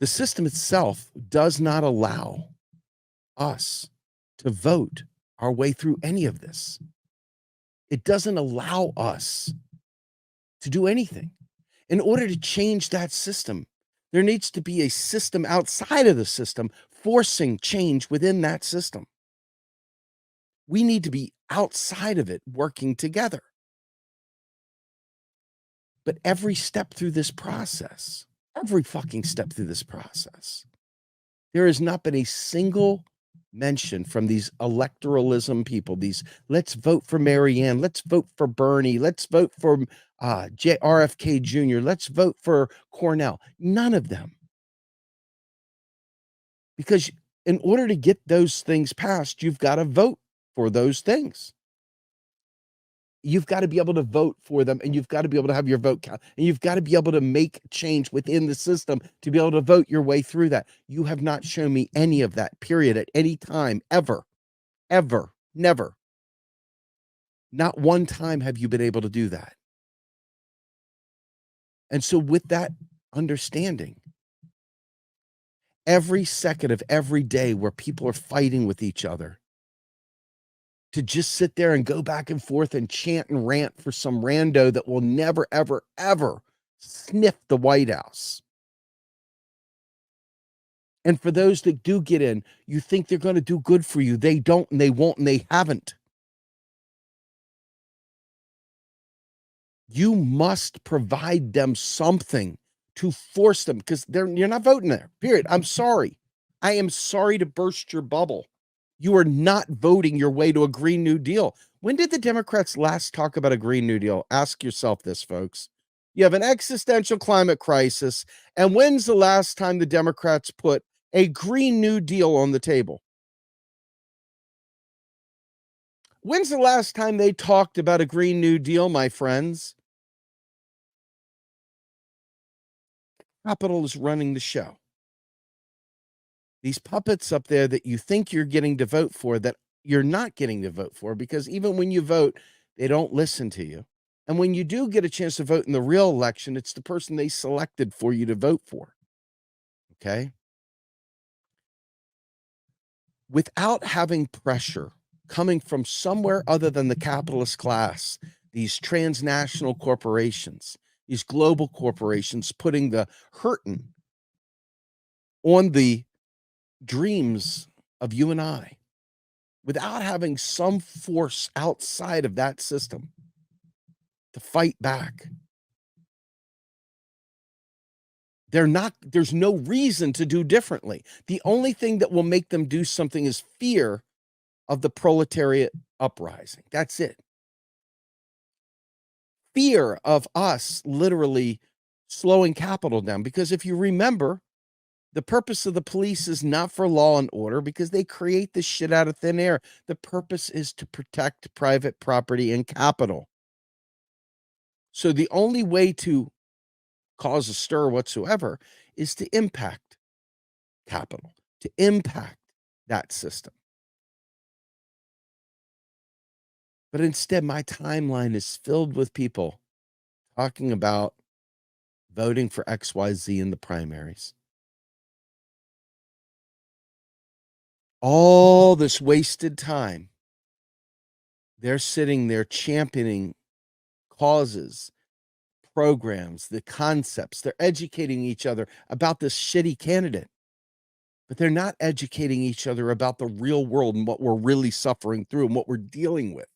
The system itself does not allow us to vote our way through any of this. It doesn't allow us to do anything. In order to change that system, there needs to be a system outside of the system forcing change within that system. We need to be outside of it working together. But every step through this process, every fucking step through this process, there has not been a single mention from these electoralism people, these let's vote for Marianne, let's vote for Bernie, let's vote for RFK Jr., let's vote for Cornell. None of them. Because in order to get those things passed, you've got to vote for those things. You've got to be able to vote for them, and you've got to be able to have your vote count, and you've got to be able to make change within the system to be able to vote your way through that. You have not shown me any of that, period, at any time, ever, never. Not one time have you been able to do that. And so with that understanding, every second of every day where people are fighting with each other, to just sit there and go back and forth and chant and rant for some rando that will never, ever, ever sniff the White House. And for those that do get in, you think they're going to do good for you. They don't, and they won't, and they haven't. You must provide them something to force them, because you're not voting there, period. I'm sorry. I am sorry to burst your bubble. You are not voting your way to a Green New Deal. When did the Democrats last talk about a Green New Deal? Ask yourself this, folks. You have an existential climate crisis, and when's the last time the Democrats put a Green New Deal on the table? When's the last time they talked about a Green New Deal, my friends? Capital is running the show. These puppets up there that you think you're getting to vote for, that you're not getting to vote for, because even when you vote, they don't listen to you. And when you do get a chance to vote in the real election, it's the person they selected for you to vote for. Okay? Without having pressure coming from somewhere other than the capitalist class, these transnational corporations, these global corporations putting the hurting on the dreams of you and I, without having some force outside of that system to fight back, there's no reason to do differently. The only thing that will make them do something is fear of the proletariat uprising. That's it. Fear of us literally slowing capital down. Because if you remember, the purpose of the police is not for law and order, because they create this shit out of thin air. The purpose is to protect private property and capital. So the only way to cause a stir whatsoever is to impact capital, to impact that system. But instead, my timeline is filled with people talking about voting for XYZ in the primaries. All this wasted time, they're sitting there championing causes, programs, the concepts. They're educating each other about this shitty candidate, but they're not educating each other about the real world and what we're really suffering through and what we're dealing with.